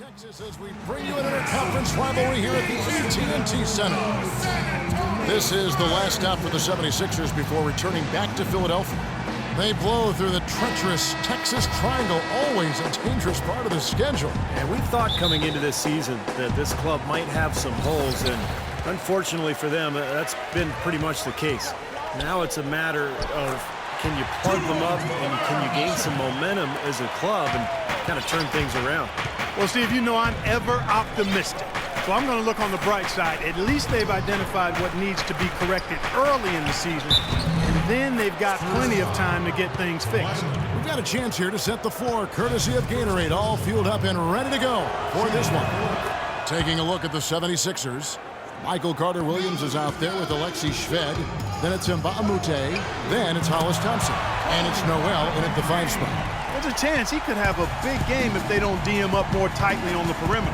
Texas, as we bring you an interconference rivalry here at the AT&T Center. This is the last stop for the 76ers before returning back to Philadelphia. They blow through the treacherous Texas Triangle, always a dangerous part of the schedule. And we thought coming into this season that this club might have some holes, and unfortunately for them, that's been pretty much the case. Now it's a matter of can you plug them up and can you gain some momentum as a club and kind of turn things around. Well, Steve, you know I'm ever optimistic. So I'm going to look on the bright side. At least they've identified what needs to be corrected early in the season, and then they've got plenty of time to get things fixed. We've got a chance here to set the floor, courtesy of Gatorade, all fueled up and ready to go for this one. Taking a look at the 76ers. Michael Carter-Williams is out there with Alexi Shved. Then it's Mbamute. Then it's Hollis Thompson. And it's Noel in at the 5 spot. There's a chance he could have a big game if they don't D him up more tightly on the perimeter.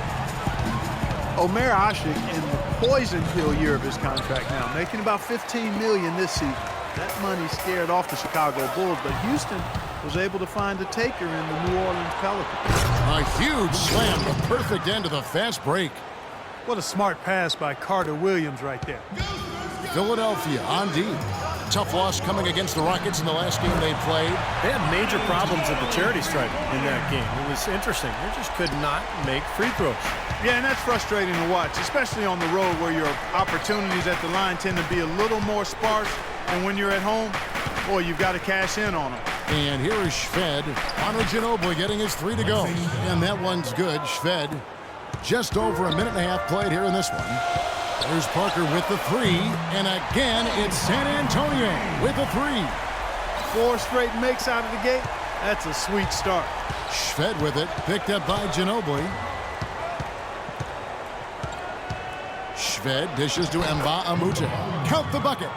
Omer Ashik in the poison pill year of his contract now, making about $15 million this season. That money scared off the Chicago Bulls, but Houston was able to find a taker in the New Orleans Pelicans. A huge slam, the perfect end of the fast break. What a smart pass by Carter-Williams right there. Philadelphia on D. Tough loss coming against the Rockets in the last game they played. They had major problems at the charity stripe in that game. It was interesting. They just could not make free throws. Yeah, and that's frustrating to watch, especially on the road where your opportunities at the line tend to be a little more sparse. And when you're at home, boy, you've got to cash in on them. And here is Shved. Manu Ginobili getting his 3 to go. And that one's good. Shved just over a minute and a half played here in this one. There's Parker with the 3. And again, it's San Antonio with the 3. 4 straight makes out of the gate. That's a sweet start. Shved with it. Picked up by Ginobili. Shved dishes to Mbamute. Count the bucket.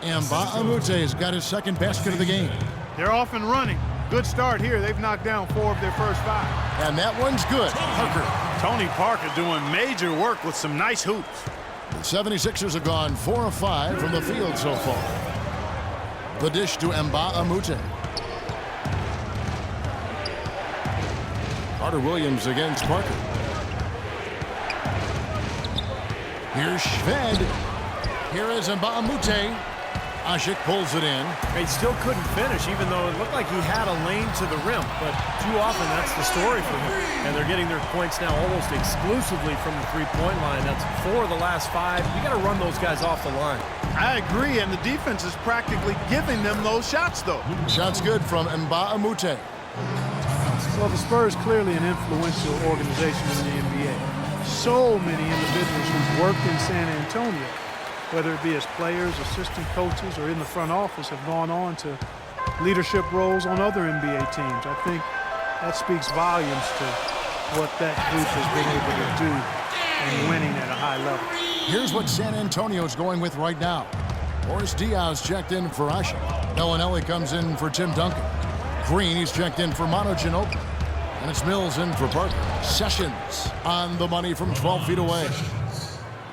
Mbamute has got his second basket of the game. They're off and running. Good start here. They've knocked down 4 of their first 5. And that one's good. Parker. Tony Parker doing major work with some nice hoops. The 76ers have gone 4 of 5 from the field so far. The dish to Mbamute. Carter-Williams against Parker. Here's Shved. Here is Mbamute. Ashik pulls it in. He still couldn't finish, even though it looked like he had a lane to the rim. But too often, that's the story for him. And they're getting their points now almost exclusively from the three-point line. That's 4 of the last 5. You got to run those guys off the line. I agree, and the defense is practically giving them those shots, though. Shots good from Mbamute. Well, the Spurs clearly an influential organization in the NBA. So many individuals who've worked in San Antonio, whether it be as players, assistant coaches, or in the front office, have gone on to leadership roles on other NBA teams. I think that speaks volumes to what that group has been able to do in winning at a high level. Here's what San Antonio's going with right now. Boris Diaz checked in for Ashik. Bellinelli comes in for Tim Duncan. Green, he's checked in for Manu Ginobili. And it's Mills in for Parker. Sessions on the money from 12 feet away.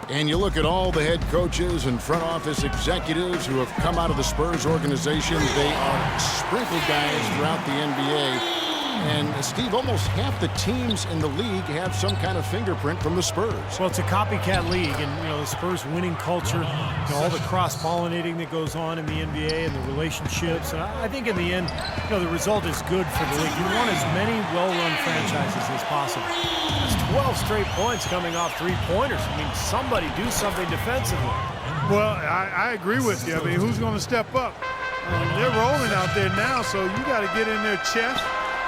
And you look at all the head coaches and front office executives who have come out of the Spurs organization. They are sprinkled guys throughout the NBA. And, Steve, almost half the teams in the league have some kind of fingerprint from the Spurs. Well, it's a copycat league, and, the Spurs winning culture, all the cross-pollinating that goes on in the NBA and the relationships. And I think in the end, the result is good for the league. You want as many well-run franchises as possible. There's 12 straight points coming off three-pointers. I mean, somebody do something defensively. Well, I agree with you. I mean, who's going to step up? They're rolling out there now, so you got to get in their chest,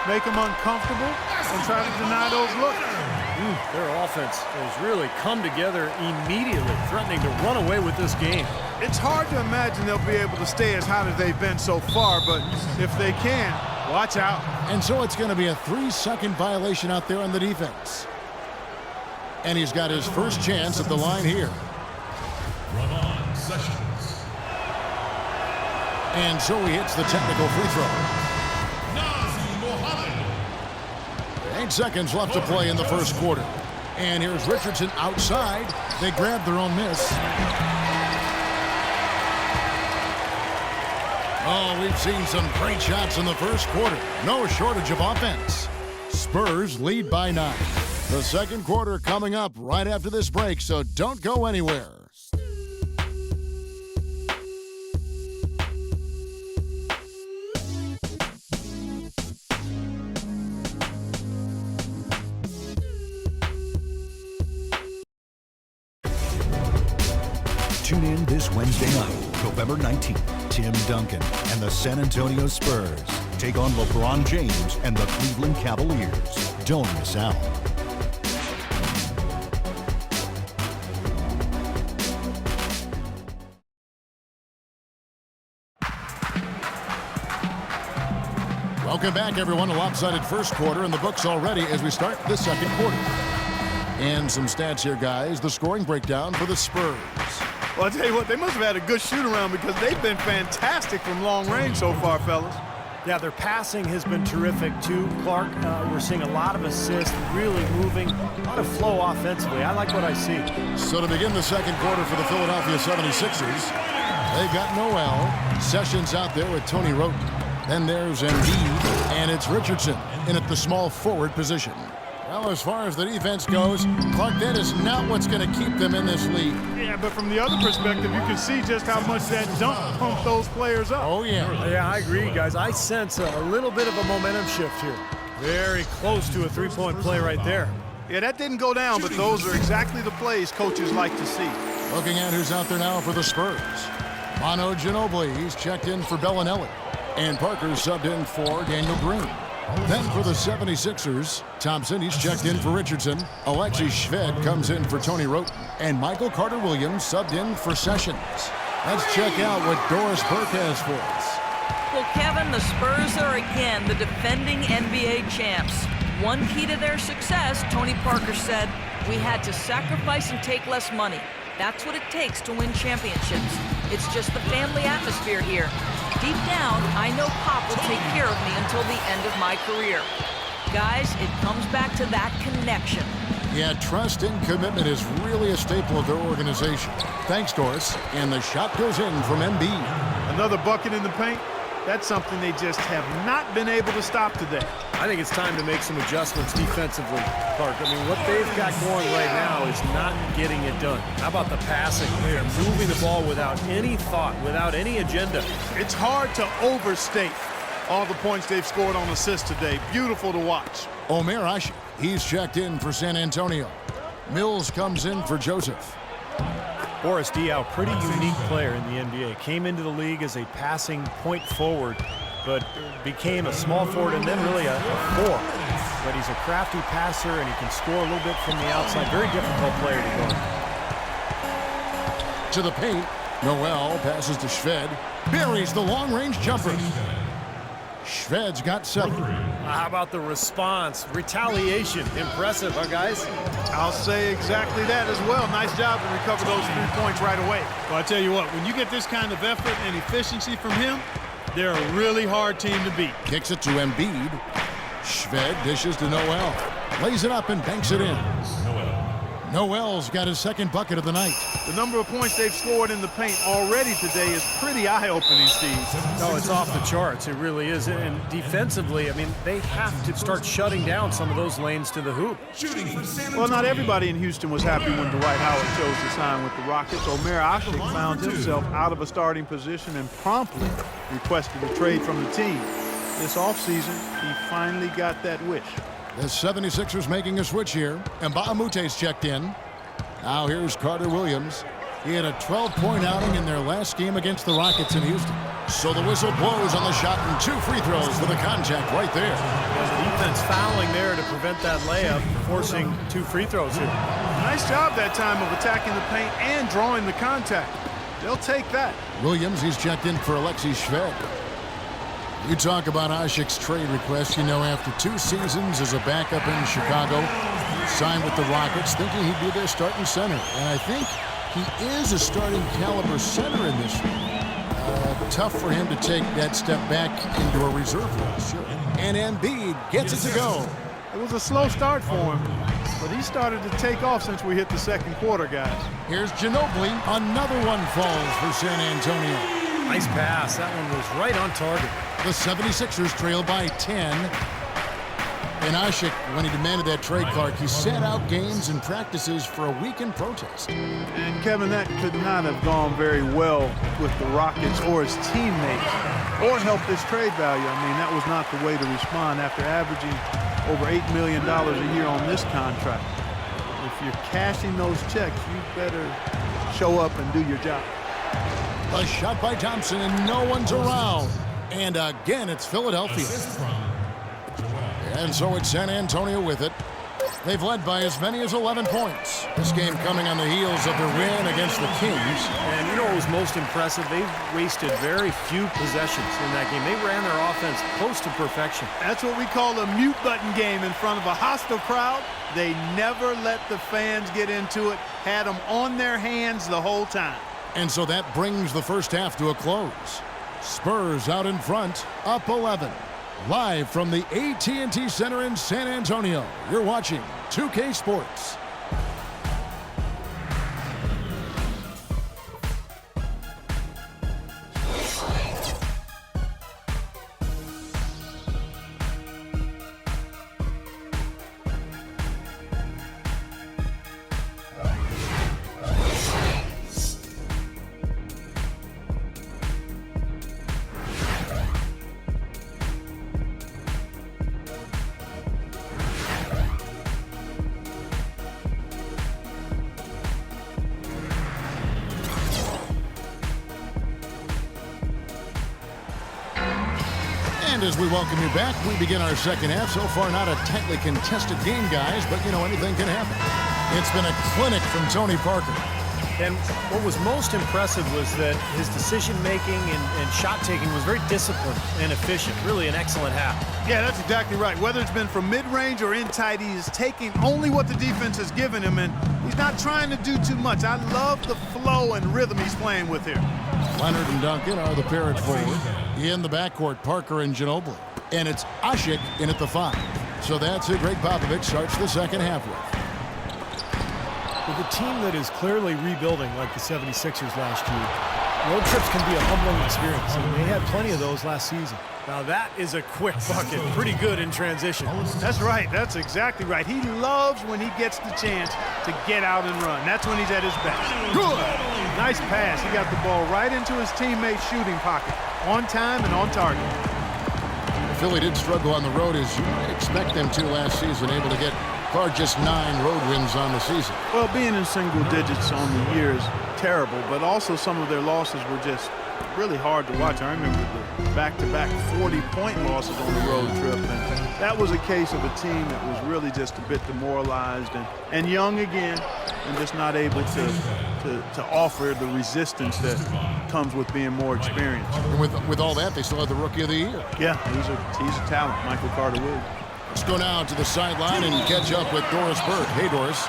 make them uncomfortable, and try to deny those looks. Their offense has really come together immediately, threatening to run away with this game. It's hard to imagine they'll be able to stay as hot as they've been so far, but if they can, watch out. And so it's going to be a 3-second violation out there on the defense. And he's got his first chance at the line here. And so he hits the technical free throw. 8 seconds left to play in the first quarter. And here's Richardson outside. They grab their own miss. Oh, we've seen some great shots in the first quarter. No shortage of offense. Spurs lead by 9. The second quarter coming up right after this break, so don't go anywhere. Tune in this Wednesday night, November 19th. Tim Duncan and the San Antonio Spurs take on LeBron James and the Cleveland Cavaliers. Don't miss out. Welcome back, everyone. A lopsided first quarter in the books already as we start the second quarter. And some stats here, guys. The scoring breakdown for the Spurs. Well, I'll tell you what, they must have had a good shoot-around because they've been fantastic from long range so far, fellas. Yeah, their passing has been terrific, too. Clark, we're seeing a lot of assists, really moving, a lot of flow offensively. I like what I see. So to begin the second quarter for the Philadelphia 76ers, they've got Noel. Sessions out there with Tony Roten. Then there's Embiid, and it's Richardson in at the small forward position. Well, as far as the defense goes, Clark, that is not what's going to keep them in this league. Yeah, but from the other perspective, you can see just how much that dunk pumped those players up. Oh, yeah. Yeah, I agree, guys. I sense a little bit of a momentum shift here. Very close to a three-point play right there. Yeah, that didn't go down, but those are exactly the plays coaches like to see. Looking at who's out there now for the Spurs. Manu Ginobili, he's checked in for Bellinelli. And Parker subbed in for Daniel Green. Then for the 76ers, Thompson, he's checked in for Richardson. Alexei Shved comes in for Tony Roten. And Michael Carter-Williams subbed in for Sessions. Let's check out what Doris Burke has for us. Well, Kevin, the Spurs are again the defending NBA champs. One key to their success, Tony Parker said, we had to sacrifice and take less money. That's what it takes to win championships. It's just the family atmosphere here. Deep down, I know Pop will take care of me until the end of my career. Guys, it comes back to that connection. Yeah, trust and commitment is really a staple of their organization. Thanks, Doris. And the shot goes in from Embiid. Another bucket in the paint. That's something they just have not been able to stop today. I think it's time to make some adjustments defensively, Clark. I mean, what they've got going right now is not getting it done. How about the passing? They are moving the ball without any thought, without any agenda. It's hard to overstate all the points they've scored on assists today. Beautiful to watch. Omer Asik, he's checked in for San Antonio. Mills comes in for Joseph. Boris Diaw, pretty unique player in the NBA. Came into the league as a passing point forward, but became a small forward and then really a four. But he's a crafty passer, and he can score a little bit from the outside. Very difficult player to guard. To the paint, Noel passes to Shved. Buries the long-range jumper. Shved's got 7. How about the response? Retaliation. Impressive, huh, guys? I'll say exactly that as well. Nice job to recover those 3 points right away. Well, I tell you what, when you get this kind of effort and efficiency from him, they're a really hard team to beat. Kicks it to Embiid. Shved dishes to Noel. Lays it up and banks it in. Noel's got his second bucket of the night. The number of points they've scored in the paint already today is pretty eye-opening, Steve. No, it's off the charts. It really is. And defensively, I mean, they have to start shutting down some of those lanes to the hoop. Well, not everybody in Houston was happy when Dwight Howard chose to sign with the Rockets. Omer Asik found himself out of a starting position and promptly requested a trade from the team. This offseason, he finally got that wish. The 76ers making a switch here. And Mbaamute's checked in. Now here's Carter-Williams. He had a 12-point outing in their last game against the Rockets in Houston. So the whistle blows on the shot and 2 free throws for the contact right there. The defense fouling there to prevent that layup, forcing 2 free throws here. Nice job that time of attacking the paint and drawing the contact. They'll take that. Williams, he's checked in for Alexei Shved. You talk about Asik's trade request, you know, after 2 seasons as a backup in Chicago, signed with the Rockets, thinking he'd be their starting center. And I think he is a starting caliber center in this league. Tough for him to take that step back into a reserve role, sure. And Embiid gets it to go. It was a slow start for him, but he started to take off since we hit the second quarter, guys. Here's Ginobili. Another one falls for San Antonio. Nice pass. That one was right on target. The 76ers trail by 10. And Ashik, when he demanded that trade, Clark, he sat out games and practices for a week in protest. And Kevin, that could not have gone very well with the Rockets or his teammates or helped his trade value. I mean, that was not the way to respond after averaging over $8 million a year on this contract. If you're cashing those checks, you better show up and do your job. A shot by Thompson, and no one's around. And again, it's Philadelphia. And so it's San Antonio with it. They've led by as many as 11 points. This game coming on the heels of their win against the Kings. And you know what was most impressive? They wasted very few possessions in that game. They ran their offense close to perfection. That's what we call a mute button game in front of a hostile crowd. They never let the fans get into it, had them on their hands the whole time. And so that brings the first half to a close. Spurs out in front, up 11. Live from the AT&T Center in San Antonio, you're watching 2K Sports. And as we welcome you back, we begin our second half. So far, not a tightly contested game, guys, but, you know, anything can happen. It's been a clinic from Tony Parker. And what was most impressive was that his decision-making and shot-taking was very disciplined and efficient. Really an excellent half. Yeah, that's exactly right. Whether it's been from mid-range or in tight, he is taking only what the defense has given him, and he's not trying to do too much. I love the flow and rhythm he's playing with here. Leonard and Duncan are the pair at forward. In the backcourt, Parker and Ginobili. And it's Ashik in at the 5. So that's who Greg Popovich starts the second half with. With a team that is clearly rebuilding like the 76ers last year, road trips can be a humbling experience, and they had plenty of those last season. Now that is a quick bucket, pretty good in transition. That's right. That's exactly right. He loves when he gets the chance to get out and run. That's when he's at his best. Good. Nice pass. He got the ball right into his teammate's shooting pocket. On time and on target. Philly did struggle on the road, as you might expect them to last season, able to get just 9 road wins on the season. Well, being in single digits on the year is terrible, but also some of their losses were just really hard to watch. I remember the back-to-back 40-point losses on the road trip, and that was a case of a team that was really just a bit demoralized and young again, and just not able to offer the resistance that comes with being more experienced. And with all that, they still had the Rookie of the Year. Yeah, he's a talent, Michael Carter-Williams. Let's go now to the sideline and catch up with Doris Burke. Hey, Doris.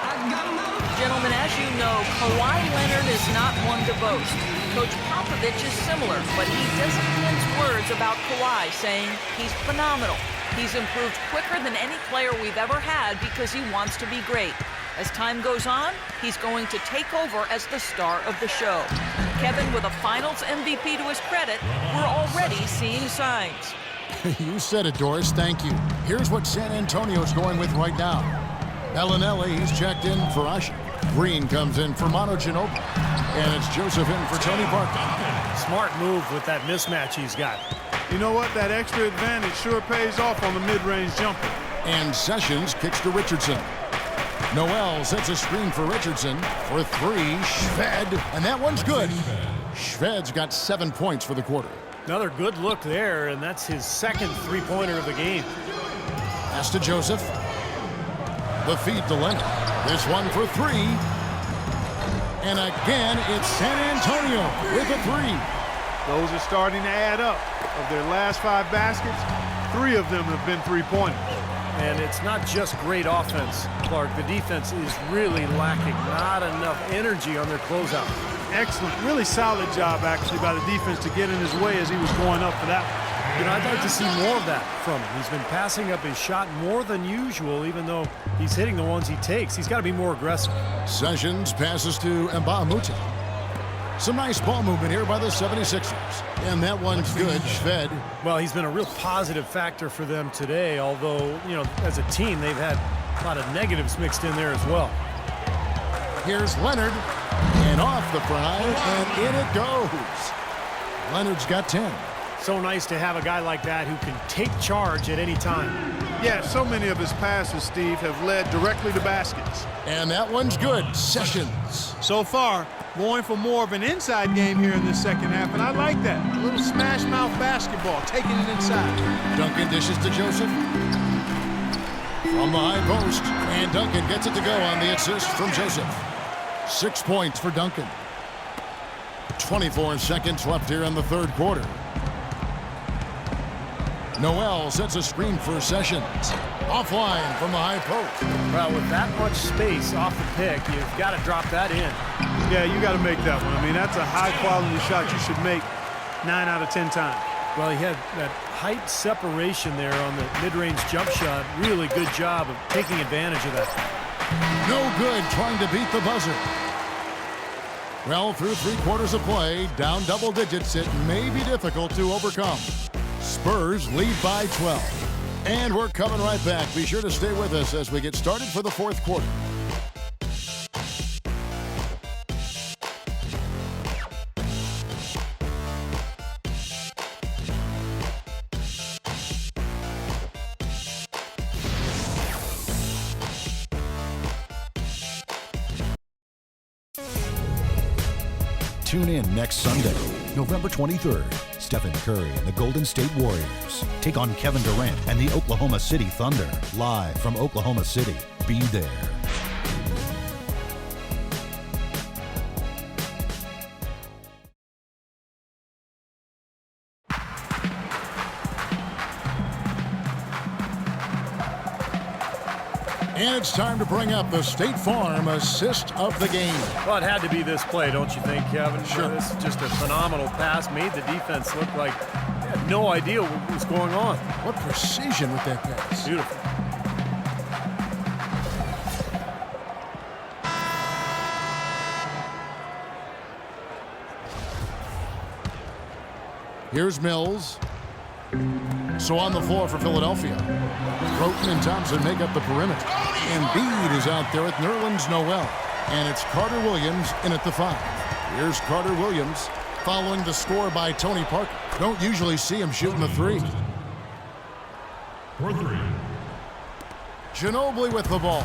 Gentlemen, as you know, Kawhi Leonard is not one to boast. Coach Popovich is similar, but he doesn't mince words about Kawhi, saying he's phenomenal. He's improved quicker than any player we've ever had because he wants to be great. As time goes on, he's going to take over as the star of the show. Kevin, with a Finals MVP to his credit, we're already seeing signs. You said it, Doris. Thank you. Here's what San Antonio's going with right now. Bellinelli, he's checked in for Usher. Green comes in for Manu Ginobili. And it's Joseph in for Tony Parker. Smart move with that mismatch he's got. You know what? That extra advantage sure pays off on the mid-range jumper. And Sessions kicks to Richardson. Noel sets a screen for Richardson for 3. Shved, and that one's good. Shved's got 7 points for the quarter. Another good look there, and that's his second three-pointer of the game. Pass to Joseph. The feed to Leonard. This one for 3. And again, it's San Antonio with a 3. Those are starting to add up. Of their last 5 baskets, 3 of them have been three-pointers. And it's not just great offense, Clark. The defense is really lacking. Not enough energy on their closeout. Excellent. Really solid job, actually, by the defense to get in his way as he was going up for that one. You know, I'd like to see more of that from him. He's been passing up his shot more than usual, even though he's hitting the ones he takes. He's got to be more aggressive. Sessions passes to Mbah a Moute. Some nice ball movement here by the 76ers. And that one's good. Fed. Well, he's been a real positive factor for them today, although, as a team, they've had a lot of negatives mixed in there as well. Here's Leonard. And off the front, and in it goes. Leonard's got 10. So nice to have a guy like that who can take charge at any time. Yeah, so many of his passes, Steve, have led directly to baskets. And that one's good. Sessions. So far, going for more of an inside game here in the second half, and I like that. A little smash mouth basketball, taking it inside. Duncan dishes to Joseph. From the high post, and Duncan gets it to go on the assist from Joseph. 6 points for Duncan. 24 seconds left here in the third quarter. Noel sets a screen for Sessions. Offline from the high post. Well, with that much space off the pick, you've got to drop that in. Yeah, you got to make that one. I mean, that's a high-quality shot you should make 9 out of 10 times. Well, he had that height separation there on the mid-range jump shot. Really good job of taking advantage of that. No good trying to beat the buzzer. Well, through 3 quarters of play, down double digits, it may be difficult to overcome. Spurs lead by 12. And we're coming right back. Be sure to stay with us as we get started for the fourth quarter. Tune in next Sunday, November 23rd. Stephen Curry and the Golden State Warriors take on Kevin Durant and the Oklahoma City Thunder. Live from Oklahoma City. Be there. And it's time to bring up the State Farm assist of the game. Well, it had to be this play, don't you think, Kevin? Sure. This is just a phenomenal pass. Made the defense look like they had no idea what was going on. What precision with that pass. Beautiful. Here's Mills. So on the floor for Philadelphia. Broughton and Thompson make up the perimeter. Embiid is out there with Nerlens Noel. And it's Carter Williams in at the 5. Here's Carter Williams following the score by Tony Parker. Don't usually see him shooting the 3. For 3. Ginobili with the ball.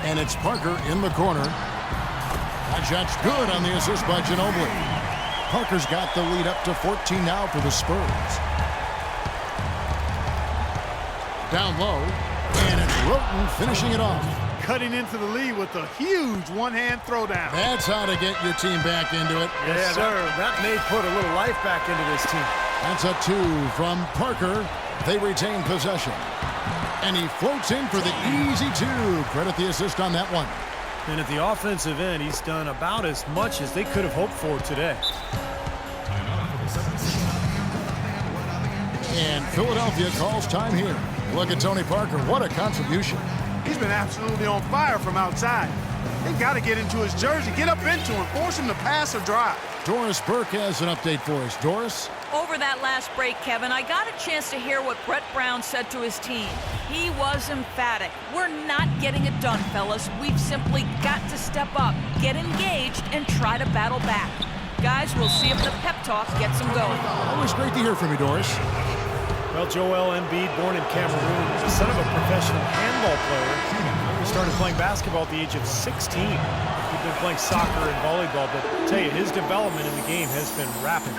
And it's Parker in the corner. That shot's good on the assist by Ginobili. Parker's got the lead up to 14 now for the Spurs. Down low, and it's Broughton finishing it off. Cutting into the lead with a huge one-hand throwdown. That's how to get your team back into it. Yes, sir. That may put a little life back into this team. That's a 2 from Parker. They retain possession. And he floats in for the easy 2. Credit the assist on that one. And at the offensive end, he's done about as much as they could have hoped for today. And Philadelphia calls time here. Look at Tony Parker. What a contribution. He's been absolutely on fire from outside. They got to get into his jersey, get up into him, force him to pass or drive. Doris Burke has an update for us. Doris? Over that last break, Kevin, I got a chance to hear what Brett Brown said to his team. He was emphatic. We're not getting it done, fellas. We've simply got to step up, get engaged, and try to battle back. Guys, we'll see if the pep talk gets them going. Always great to hear from you, Doris. Well, Joel Embiid, born in Cameroon, the son of a professional handball player. He started playing basketball at the age of 16. He'd been playing soccer and volleyball, but I tell you, his development in the game has been rapid.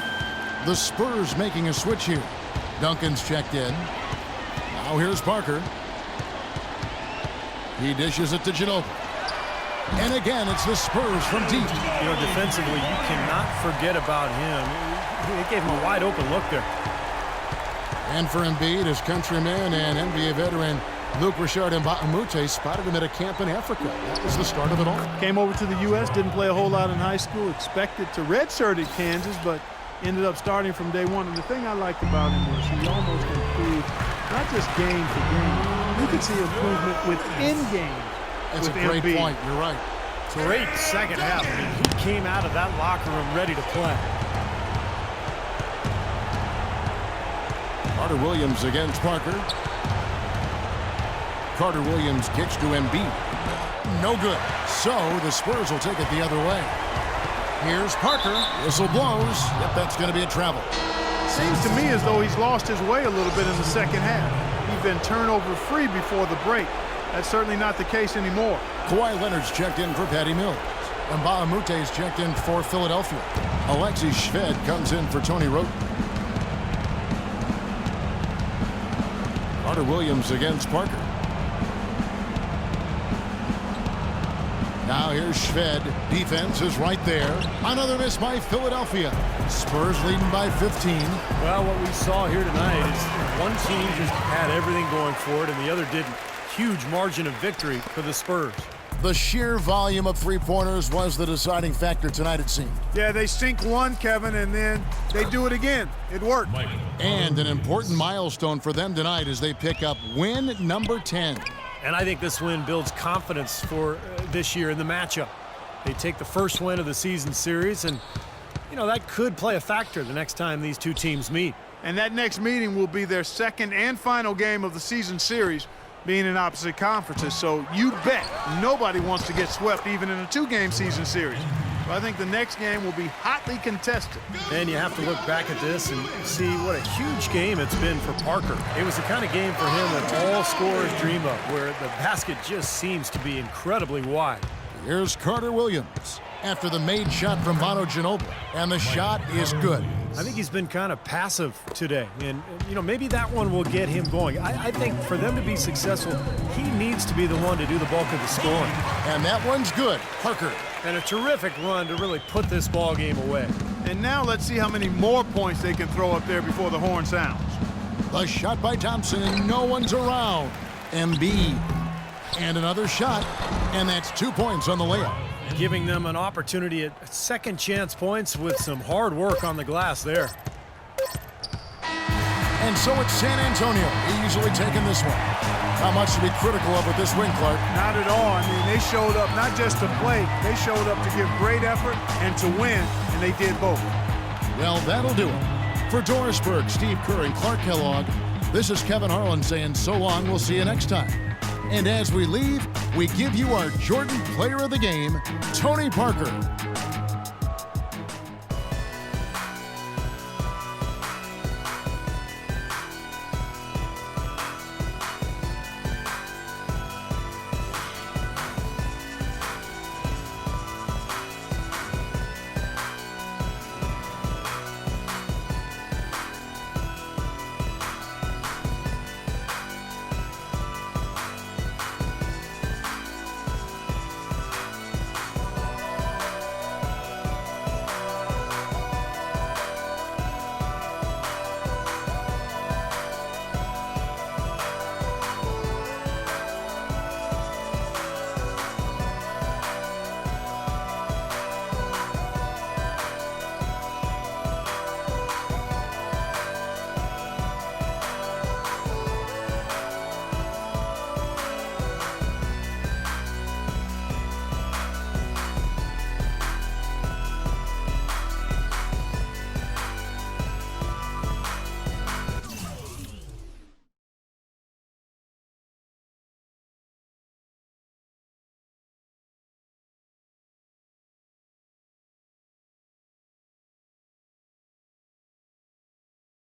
The Spurs making a switch here. Duncan's checked in. Now here's Parker. He dishes it to Ginobili. And again, it's the Spurs from deep. You know, defensively, you cannot forget about him. It gave him a wide open look there. And for Embiid, his countryman and NBA veteran Luke Richard Mbamute spotted him at a camp in Africa. That was the start of it all. Came over to the U.S., didn't play a whole lot in high school, expected to redshirt at Kansas, but ended up starting from day one. And the thing I liked about him was he almost improved, not just game for game. You could see improvement within game. That's a with great Embiid. point. You're right. Great second half. I mean, he came out of that locker room ready to play. Carter Williams against Parker. Carter Williams kicks to Embiid. No good. So the Spurs will take it the other way. Here's Parker. Whistle blows. Yep, that's going to be a travel. Seems to me as though he's lost his way a little bit in the second half. He's been turnover free before the break. That's certainly not the case anymore. Kawhi Leonard's checked in for Patty Mills. And Mbah-a-Moute's checked in for Philadelphia. Alexei Shved comes in for Tony Wroten. Carter Williams against Parker. Now here's Shved. Defense is right there. Another miss by Philadelphia. Spurs leading by 15. Well, what we saw here tonight is one team just had everything going for it and the other didn't. Huge margin of victory for the Spurs. The sheer volume of three-pointers was the deciding factor tonight, it seemed. Yeah, they sink one, Kevin, and then they do it again. It worked. And an important milestone for them tonight as they pick up win number 10. And I think this win builds confidence for this year in the matchup. They take the first win of the season series, and, you know, that could play a factor the next time these two teams meet. And that next meeting will be their second and final game of the season series, being in opposite conferences. So you bet nobody wants to get swept even in a two-game season series. So I think the next game will be hotly contested. And you have to look back at this and see what a huge game it's been for Parker. It was the kind of game for him that all scorers dream of, where the basket just seems to be incredibly wide. Here's Carter Williams after the made shot from Manu Ginobili, and the shot is good. I think he's been kind of passive today, and you know, maybe that one will get him going. I think for them to be successful, he needs to be the one to do the bulk of the scoring. And that one's good. Parker. And a terrific run to really put this ball game away. And now let's see how many more points they can throw up there before the horn sounds. The shot by Thompson, and no one's around. Embiid. And another shot, and that's 2 points on the layup. Giving them an opportunity at second chance points with some hard work on the glass there. And so it's San Antonio easily taking this one. Not much to be critical of with this win, Clark. Not at all. I mean, they showed up not just to play, they showed up to give great effort and to win, and they did both. Well, that'll do it. For Doris Burke, Steve Kerr, and Clark Kellogg, this is Kevin Harlan saying so long. We'll see you next time. And as we leave, we give you our Jordan Player of the Game, Tony Parker.